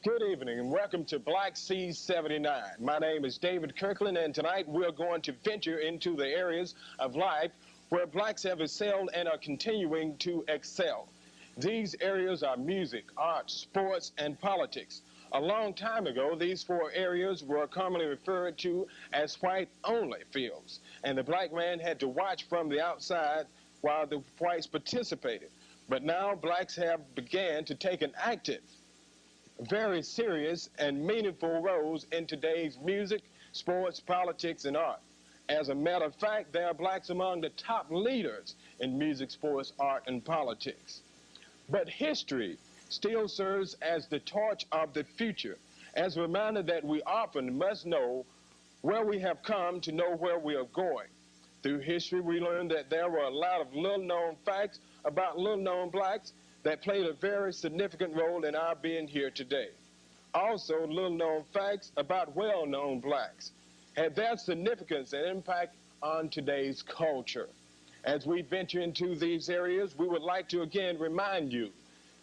Good evening and welcome to Black Seas 79. My name is David Kirkland, and tonight we're going to venture into the areas of life where blacks have excelled and are continuing to excel. These areas are music, art, sports, and politics. A long time ago, these four areas were commonly referred to as white-only fields, and the black man had to watch from the outside while the whites participated. But now blacks have began to take an active, very serious and meaningful roles in today's music, sports, politics, and art. As a matter of fact, there are blacks among the top leaders in music, sports, art, and politics. But history still serves as the torch of the future, as a reminder that we often must know where we have come to know where we are going. Through history, we learned that there were a lot of little-known facts about little-known blacks that played a very significant role in our being here today. Also, little-known facts about well-known blacks had their significance and impact on today's culture. As we venture into these areas, we would like to again remind you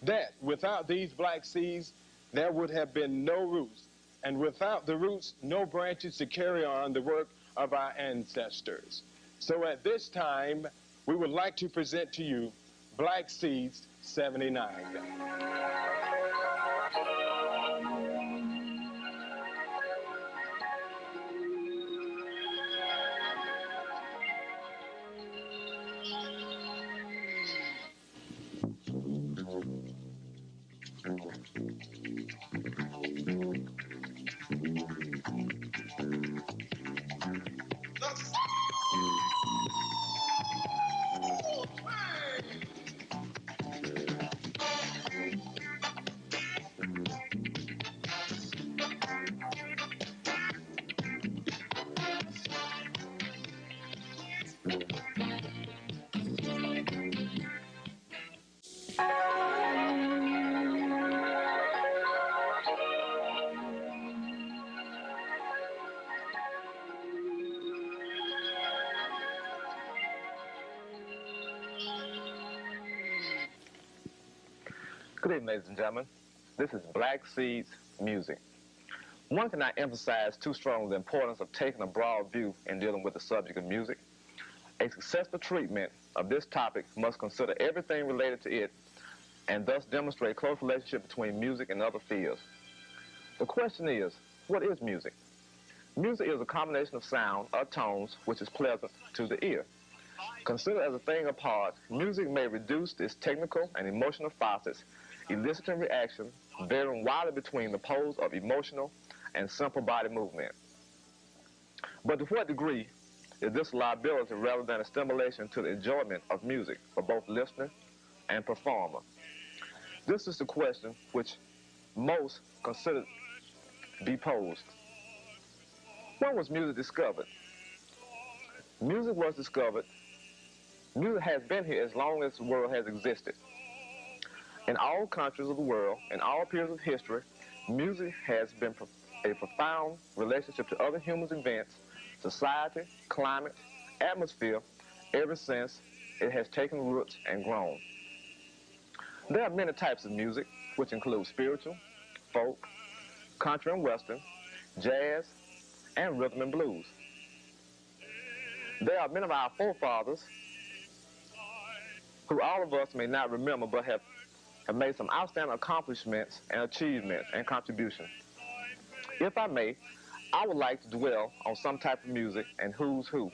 that without these black seeds, there would have been no roots, and without the roots, no branches to carry on the work of our ancestors. So at this time, we would like to present to you Black Seeds 79. Good evening, ladies and gentlemen. This is Black Seeds Music. One cannot emphasize too strongly the importance of taking a broad view in dealing with the subject of music. A successful treatment of this topic must consider everything related to it and thus demonstrate a close relationship between music and other fields. The question is, what is music? Music is a combination of sound or tones which is pleasant to the ear. Considered as a thing apart, music may reduce its technical and emotional facets, eliciting reaction varying widely between the poles of emotional and simple body movement. But to what degree is this a liability rather than a stimulation to the enjoyment of music for both listener and performer? This is the question which most consider be posed. When was music discovered? Music was discovered. Music has been here as long as the world has existed. In all countries of the world, in all periods of history, music has been a profound relationship to other human events, society, climate, atmosphere, ever since it has taken roots and grown. There are many types of music, which include spiritual, folk, country and western, jazz, and rhythm and blues. There are many of our forefathers who all of us may not remember but have made some outstanding accomplishments and achievements and contributions. If I may, I would like to dwell on some type of music and who's who.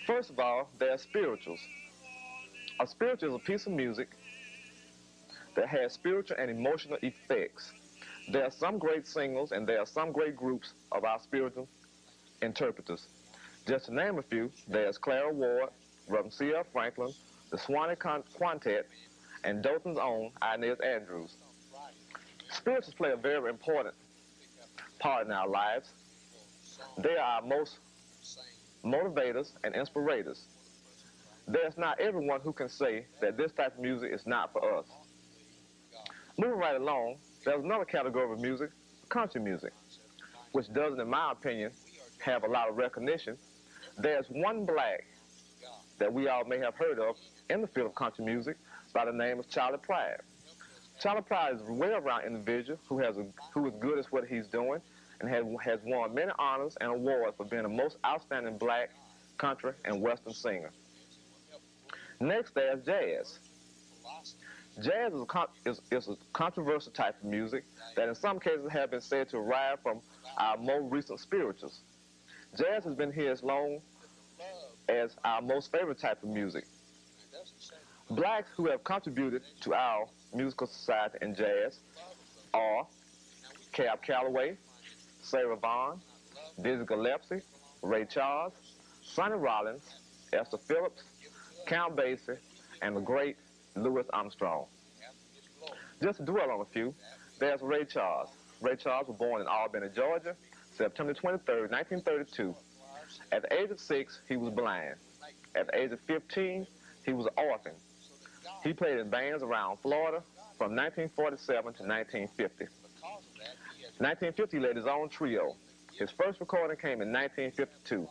First of all, there are spirituals. A spiritual is a piece of music that has spiritual and emotional effects. There are some great singers and there are some great groups of our spiritual interpreters. Just to name a few, there's Clara Ward, Reverend C.L. Franklin, the Swanee Quintet, and Dothan's own Inez Andrews. Spirituals play a very important part in our lives. They are our most motivators and inspirators. There's not everyone who can say that this type of music is not for us. Moving right along, there's another category of music, country music, which doesn't, in my opinion, have a lot of recognition. There's one black that we all may have heard of in the field of country music by the name of Charlie Pride. Tyler Pryor is a well-rounded individual who is good at what he's doing and has won many honors and awards for being the most outstanding black, country, and western singer. Next, there's jazz. Jazz is a controversial type of music that in some cases have been said to arrive from our more recent spirituals. Jazz has been here as long as our most favorite type of music. Blacks who have contributed to our musical society in jazz are Cab Calloway, Sarah Vaughan, Dizzy Gillespie, Ray Charles, Sonny Rollins, Esther Phillips, Count Basie, and the great Louis Armstrong. Just to dwell on a few, there's Ray Charles. Ray Charles was born in Albany, Georgia, September 23, 1932. At the age of 6, he was blind. At the age of 15, he was an orphan. He played in bands around Florida from 1947 to 1950. 1950, he led his own trio. His first recording came in 1952.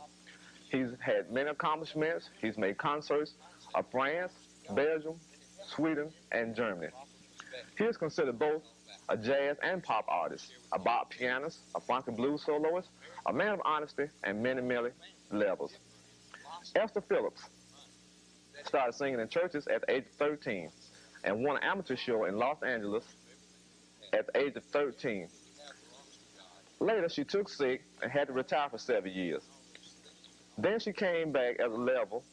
He's had many accomplishments. He's made concerts of France, Belgium, Sweden, and Germany. He is considered both a jazz and pop artist, a bop pianist, a funky blues soloist, a man of honesty, and many, many levels. Esther Phillips started singing in churches at the age of 13 and won an amateur show in Los Angeles at the age of 13. Later, she took sick and had to retire for 7 years. Then she came back as a level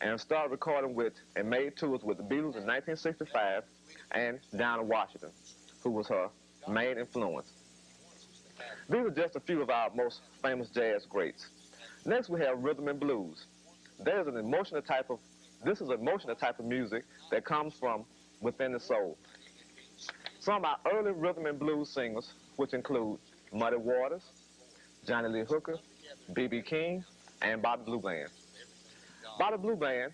and started recording with and made tours with the Beatles in 1965 and Dinah Washington, who was her main influence. These are just a few of our most famous jazz greats. Next, we have rhythm and blues. This is an emotional type of music that comes from within the soul. Some of our early rhythm and blues singers, which include Muddy Waters, Johnny Lee Hooker, B.B. King, and Bobby Blue Bland. Bobby Blue Bland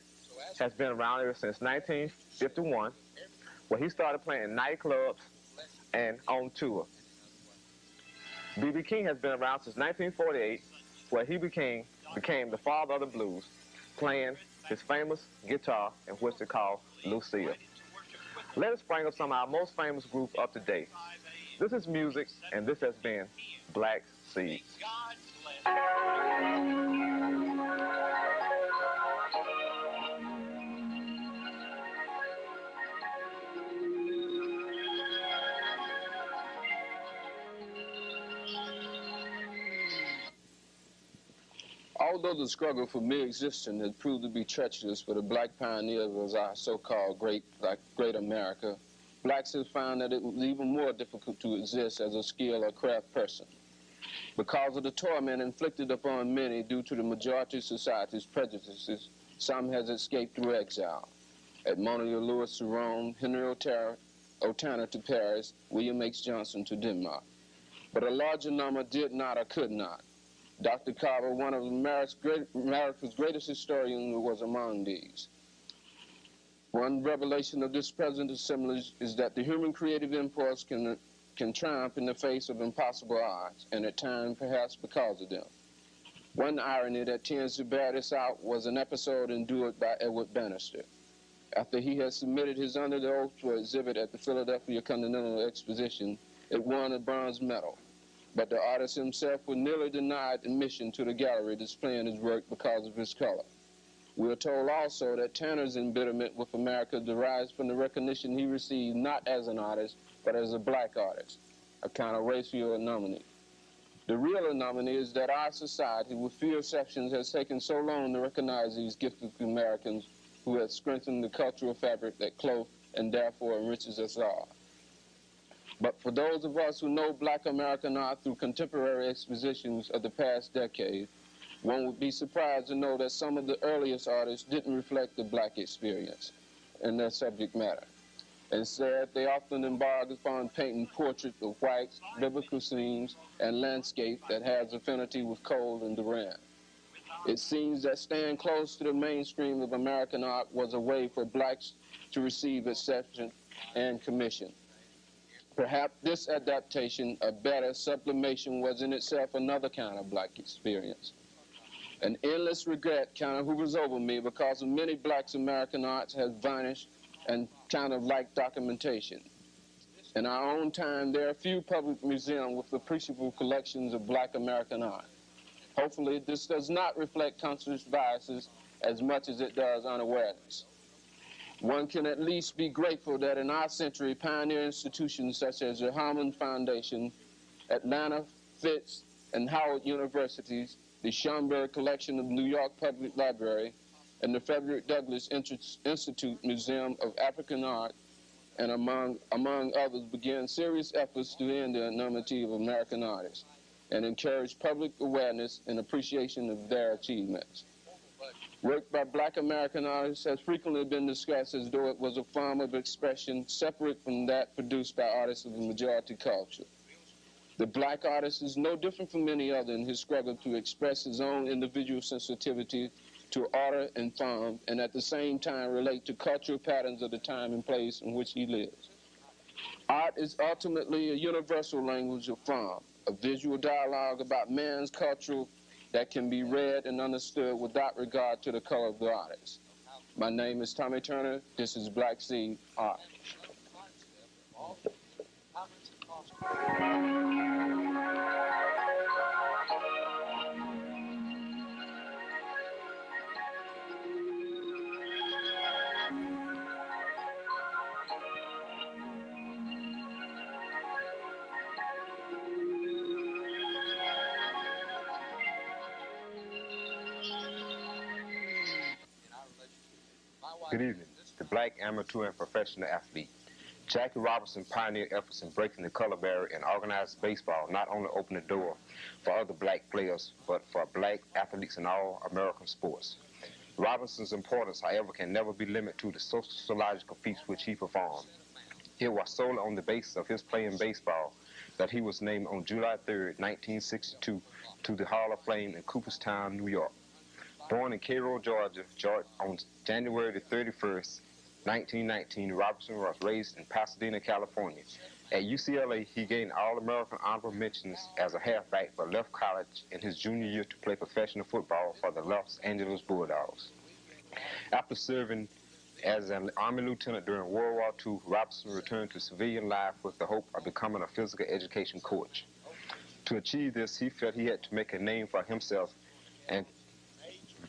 has been around ever since 1951, where he started playing in nightclubs and on tour. B.B. King has been around since 1948, where he became the father of the blues, playing his famous guitar in which they call Lucille. Let us bring up some of our most famous groups up to date. This is music, and this has been Black Seeds. Although the struggle for mere existence had proved to be treacherous for the black pioneers of our so-called great America, blacks have found that it was even more difficult to exist as a skilled or craft person. Because of the torment inflicted upon many due to the majority of society's prejudices, some has escaped through exile. Edmonia Lewis to Rome, Henry Otana to Paris, William H. Johnson to Denmark. But a larger number did not or could not. Dr. Carver, one of America's greatest historians, was among these. One revelation of this present assemblage is that the human creative impulse can triumph in the face of impossible odds, and at times perhaps because of them. One irony that tends to bear this out was an episode endured by Edward Bannister. After he had submitted his under the oath for exhibit at the Philadelphia Continental Exposition, it won a bronze medal. But the artist himself was nearly denied admission to the gallery displaying his work because of his color. We are told also that Tanner's embitterment with America derives from the recognition he received not as an artist, but as a black artist, a kind of racial anomaly. The real anomaly is that our society, with few exceptions, has taken so long to recognize these gifted Americans who have strengthened the cultural fabric that clothes and therefore enriches us all. But for those of us who know black American art through contemporary expositions of the past decade, one would be surprised to know that some of the earliest artists didn't reflect the black experience in their subject matter. Instead, they often embarked upon painting portraits of whites, biblical scenes, and landscape that has affinity with Cole and Durant. It seems that staying close to the mainstream of American art was a way for blacks to receive acceptance and commission. Perhaps this adaptation, a better sublimation, was in itself another kind of black experience. An endless regret kind of hovers over me because of many blacks' American arts has vanished and kind of like documentation. In our own time, there are few public museums with appreciable collections of Black American art. Hopefully, this does not reflect conscious biases as much as it does unawareness. One can at least be grateful that in our century, pioneer institutions such as the Harmon Foundation, Atlanta, Fitz, and Howard Universities, the Schomburg Collection of New York Public Library, and the Frederick Douglass Institute Museum of African Art, and among others, began serious efforts to end the anonymity of American artists and encourage public awareness and appreciation of their achievements. Work by Black American artists has frequently been discussed as though it was a form of expression separate from that produced by artists of the majority culture. The Black artist is no different from any other in his struggle to express his own individual sensitivity to order and form, and at the same time relate to cultural patterns of the time and place in which he lives. Art is ultimately a universal language of form, a visual dialogue about man's culture that can be read and understood without regard to the color of the artist. My name is Tommy Turner. This is Black Seed Art. Good evening. The Black amateur and professional athlete. Jackie Robinson pioneered efforts in breaking the color barrier and organized baseball not only opened the door for other Black players, but for Black athletes in all American sports. Robinson's importance, however, can never be limited to the sociological feats which he performed. It was solely on the basis of his playing baseball that he was named on July 3, 1962, to the Hall of Fame in Cooperstown, New York. Born in Cairo, Georgia, on January 31st, 1919, Robinson was raised in Pasadena, California. At UCLA, he gained All-American honorable mentions as a halfback, but left college in his junior year to play professional football for the Los Angeles Bulldogs. After serving as an Army lieutenant during World War II, Robinson returned to civilian life with the hope of becoming a physical education coach. To achieve this, he felt he had to make a name for himself, and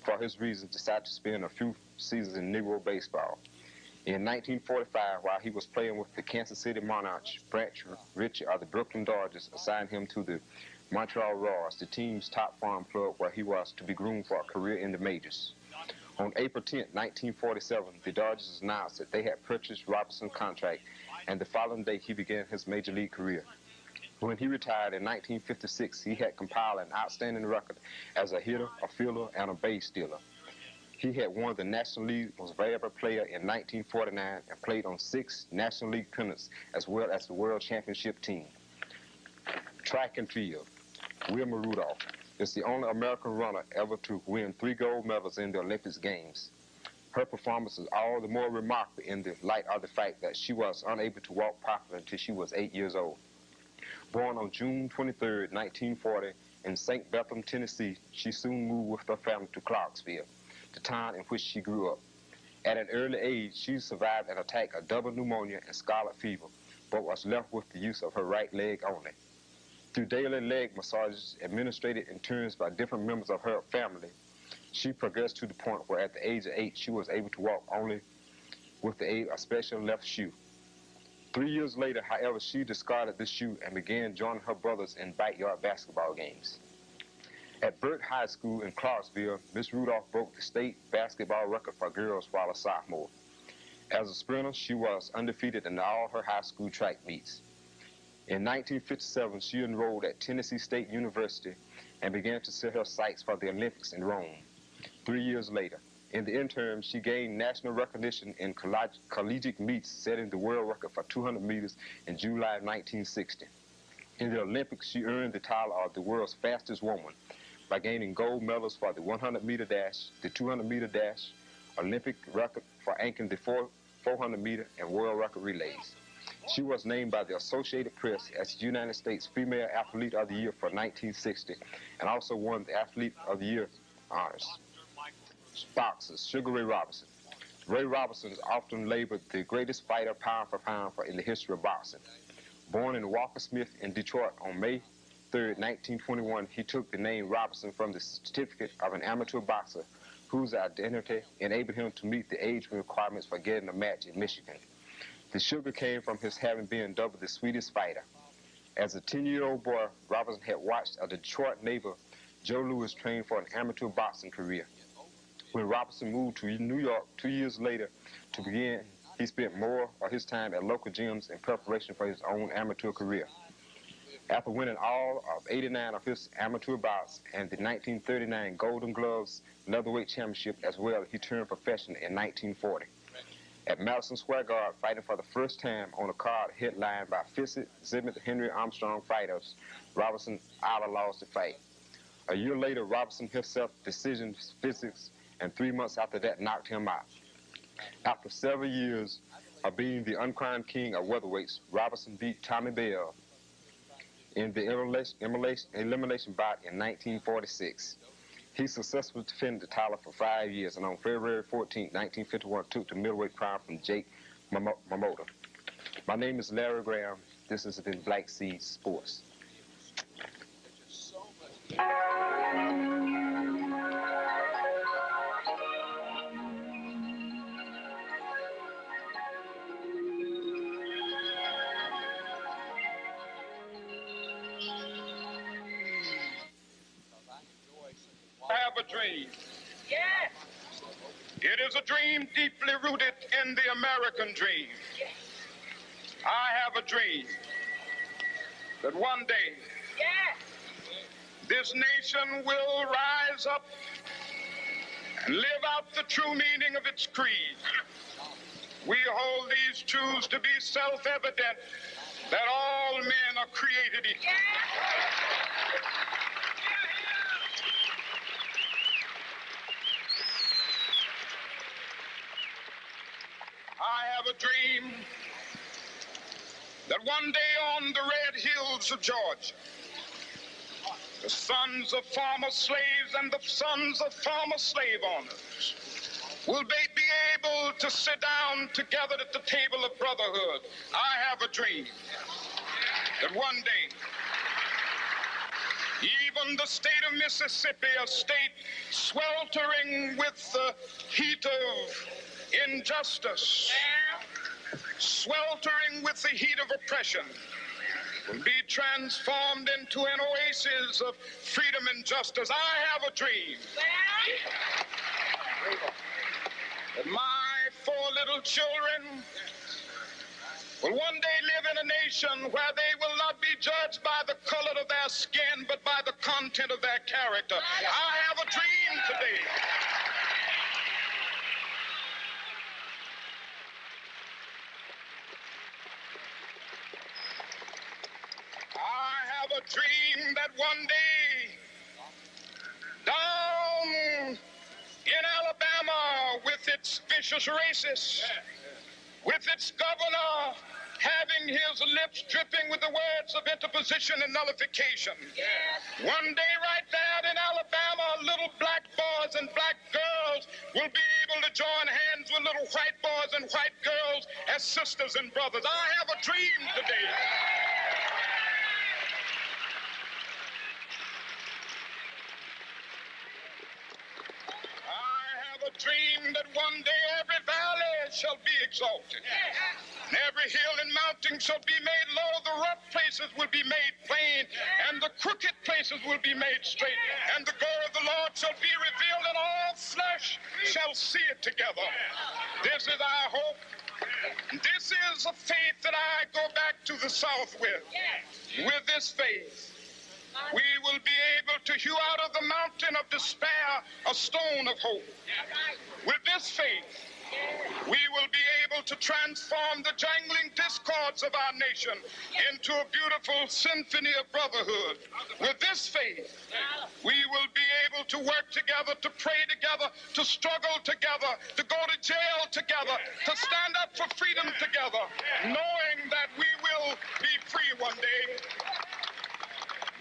for his reasons, decided to spend a few seasons in Negro baseball. In 1945, while he was playing with the Kansas City Monarchs, Branch Ritchie of the Brooklyn Dodgers assigned him to the Montreal Roars, the team's top farm club, where he was to be groomed for a career in the majors. On April 10, 1947, the Dodgers announced that they had purchased Robinson's contract, and the following day he began his major league career. When he retired in 1956, he had compiled an outstanding record as a hitter, a fielder, and a base stealer. He had won the National League Most Valuable Player in 1949 and played on 6 National League pennants as well as the World Championship team. Track and field. Wilma Rudolph is the only American runner ever to win 3 gold medals in the Olympic Games. Her performance is all the more remarkable in the light of the fact that she was unable to walk properly until she was 8 years old. Born on June 23, 1940, in St. Bethlehem, Tennessee, she soon moved with her family to Clarksville, the town in which she grew up. At an early age, she survived an attack of double pneumonia and scarlet fever, but was left with the use of her right leg only. Through daily leg massages administered in turns by different members of her family, she progressed to the point where at the age of 8, she was able to walk only with the aid of a special left shoe. 3 years later, however, she discarded this shoe and began joining her brothers in backyard basketball games. At Burt High School in Clarksville, Miss Rudolph broke the state basketball record for girls while a sophomore. As a sprinter, she was undefeated in all her high school track meets. In 1957, she enrolled at Tennessee State University and began to set her sights for the Olympics in Rome. 3 years later, in the interim, she gained national recognition in collegiate meets, setting the world record for 200 meters in July 1960. In the Olympics, she earned the title of the world's fastest woman by gaining gold medals for the 100-meter dash, the 200-meter dash, Olympic record for anchoring the 400-meter, and world record relays. She was named by the Associated Press as the United States Female Athlete of the Year for 1960 and also won the Athlete of the Year honors. Boxers, Sugar Ray Robinson. Ray Robinson is often labeled the greatest fighter pound for pound in the history of boxing. Born in Walker Smith in Detroit on May 3, 1921, he took the name Robinson from the certificate of an amateur boxer whose identity enabled him to meet the age requirements for getting a match in Michigan. The sugar came from his having been dubbed the sweetest fighter. As a 10-year-old boy, Robinson had watched a Detroit neighbor, Joe Louis, train for an amateur boxing career. When Robinson moved to New York 2 years later to begin, he spent more of his time at local gyms in preparation for his own amateur career. After winning all of 89 of his amateur bouts and the 1939 Golden Gloves Leatherweight Championship as well, he turned professional in 1940. At Madison Square Garden, fighting for the first time on a card headlined by Fitzy, Zimmet, Henry Armstrong fighters, Robinson lost the fight. A year later, Robinson himself decision physics, and 3 months after that knocked him out. After several years of being the uncrowned king of welterweights, Robinson beat Tommy Bell in the elimination bout in 1946. He successfully defended the title for 5 years, and on February 14, 1951, took the middleweight crown from Jake Momota. My name is Larry Graham. This has been Black Seed Sports. I have a dream. Yes. It is a dream deeply rooted in the American dream. Yes. I have a dream that one day this nation will rise up and live out the true meaning of its creed. We hold these truths to be self-evident, that all men are created equal. I have a dream that one day on the red hills of Georgia, the sons of former slaves and the sons of former slave owners will be able to sit down together at the table of brotherhood. I have a dream that one day even the state of Mississippi, a state sweltering with the heat of injustice, sweltering with the heat of oppression, will be transformed into an oasis of freedom and justice. I have a dream that my 4 little children will one day live in a nation where they will not be judged by the color of their skin, but by the content of their character. I have a dream today. I have a dream that one day down in Alabama, with its vicious racists, with its governor having his lips dripping with the words of interposition and nullification. One day right there in Alabama, little black boys and black girls will be able to join hands with little white boys and white girls as sisters and brothers. I have a dream today. Dream that one day every valley shall be exalted, and every hill and mountain shall be made low. The rough places will be made plain, and the crooked places will be made straight, and the glory of the Lord shall be revealed, and all flesh shall see it together. This is our hope. This is a faith that I go back to the South with. With this faith, we will be able to hew out of the mountain of despair a stone of hope. With this faith, we will be able to transform the jangling discords of our nation into a beautiful symphony of brotherhood. With this faith, we will be able to work together, to pray together, to struggle together, to go to jail together, to stand up for freedom together, knowing that we will be free one day.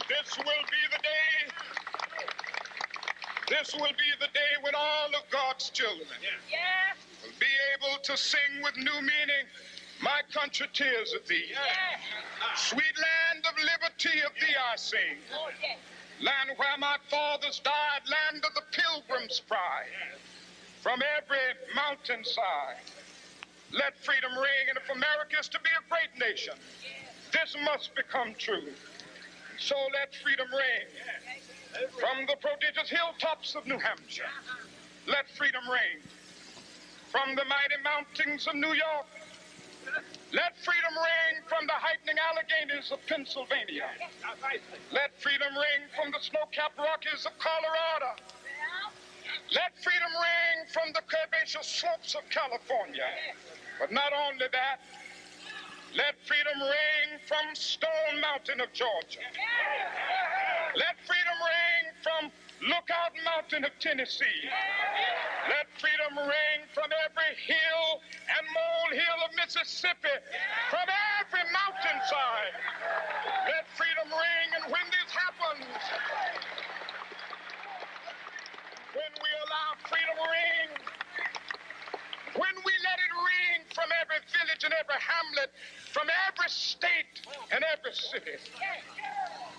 This will be the day. This will be the day when all of God's children will be able to sing with new meaning, "My country, tears of thee." Sweet land of liberty, of thee I sing. Land where my fathers died, land of the pilgrim's pride. From every mountainside, let freedom ring. And if America is to be a great nation, this must become true. So let freedom ring. From the prodigious hilltops of New Hampshire, let freedom ring. From the mighty mountains of New York, let freedom ring. From the heightening Alleghenies of Pennsylvania, let freedom ring. From the snow-capped Rockies of Colorado, let freedom ring. From the curvaceous slopes of California. But not only that, let freedom ring from Stone Mountain of Georgia. Let freedom ring from Lookout Mountain of Tennessee. Let freedom ring from every hill and molehill of Mississippi, from every mountainside. Let freedom ring, and when this happens, when we allow freedom ring, when we let it ring from every village and every hamlet, from every state and every city,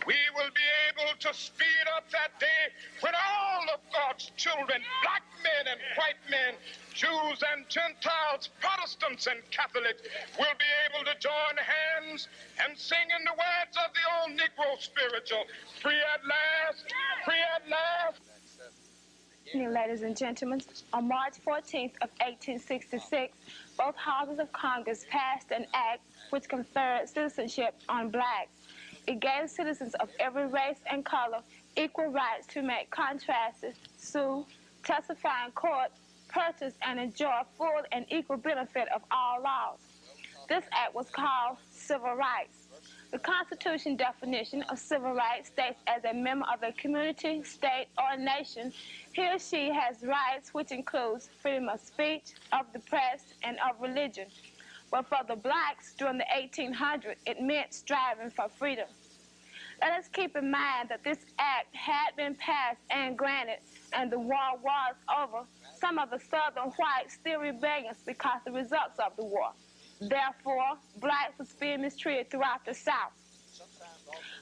we will be able to speed up that day when all of God's children, black men and white men, Jews and Gentiles, Protestants and Catholics, will be able to join hands and sing in the words of the old Negro spiritual, free at last, free at last. Ladies and gentlemen, on March 14th of 1866, both houses of Congress passed an act which conferred citizenship on blacks. It gave citizens of every race and color equal rights to make contracts, sue, testify in court, purchase, and enjoy full and equal benefit of all laws. This act was called civil rights. The Constitution definition of civil rights states as a member of a community, state, or nation, he or she has rights which includes freedom of speech, of the press, and of religion. But for the blacks during the 1800s, it meant striving for freedom. Let us keep in mind that this act had been passed and granted, and the war was over. Some of the southern whites still rebellious because of the results of the war. Therefore, blacks was being mistreated throughout the South.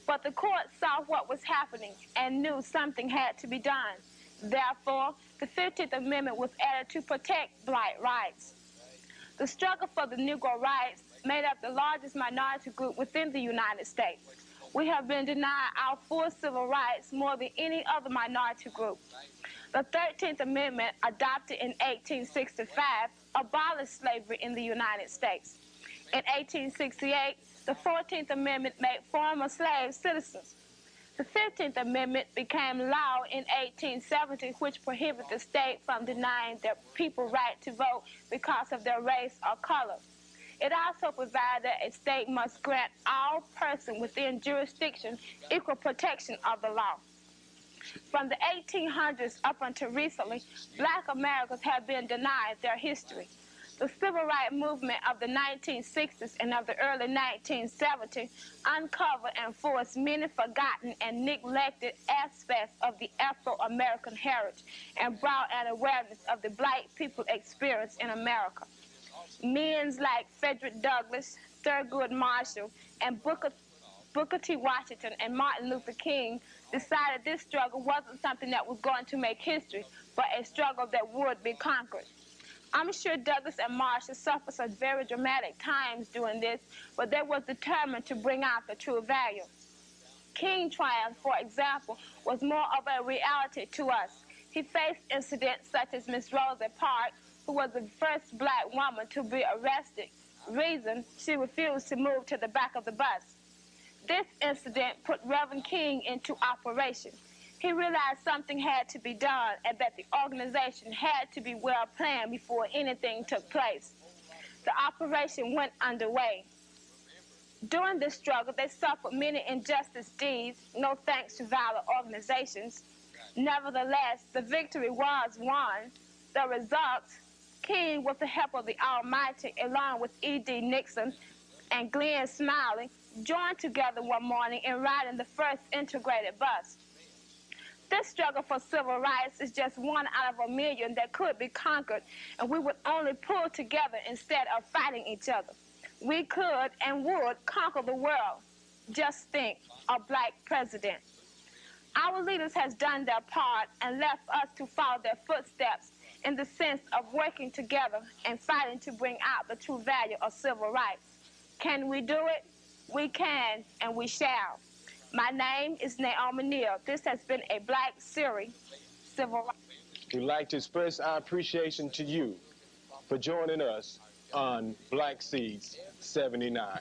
But the court saw what was happening and knew something had to be done. Therefore, the 15th Amendment was added to protect black rights. The struggle for the Negro rights made up the largest minority group within the United States. We have been denied our full civil rights more than any other minority group. The 13th Amendment, adopted in 1865, abolished slavery in the United States. In 1868, the 14th Amendment made former slaves citizens. The 15th Amendment became law in 1870, which prohibited the state from denying their people right to vote because of their race or color. It also provided that a state must grant all persons within jurisdiction equal protection of the law. From the 1800s up until recently, black Americans have been denied their history. The civil rights movement of the 1960s and of the early 1970s uncovered and forced many forgotten and neglected aspects of the Afro-American heritage and brought an awareness of the black people experience in America. Men like Frederick Douglass, Thurgood Marshall, and Booker T. Washington and Martin Luther King decided this struggle wasn't something that was going to make history, but a struggle that would be conquered. I'm sure Douglass and Marshall suffered some very dramatic times doing this, but they were determined to bring out the true value. King's triumph, for example, was more of a reality to us. He faced incidents such as Miss Rosa Parks, who was the first black woman to be arrested. Reason, she refused to move to the back of the bus. This incident put Reverend King into operation. He realized something had to be done and that the organization had to be well planned before anything took place. The operation went underway. During this struggle, they suffered many injustice deeds, no thanks to violent organizations. Nevertheless, the victory was won. The results, King, with the help of the Almighty, along with E.D. Nixon and Glenn Smiley, joined together one morning in riding the first integrated bus. This struggle for civil rights is just one out of a million that could be conquered, and we would only pull together instead of fighting each other. we could and would conquer the world. Just think, a black president. Our leaders has done their part and left us to follow their footsteps in the sense of working together and fighting to bring out the true value of civil rights. Can we do it? We can, and we shall. My name is Naomi Neal. This has been a Black series, Civil Rights. We'd like to express our appreciation to you for joining us on Black Seeds 79.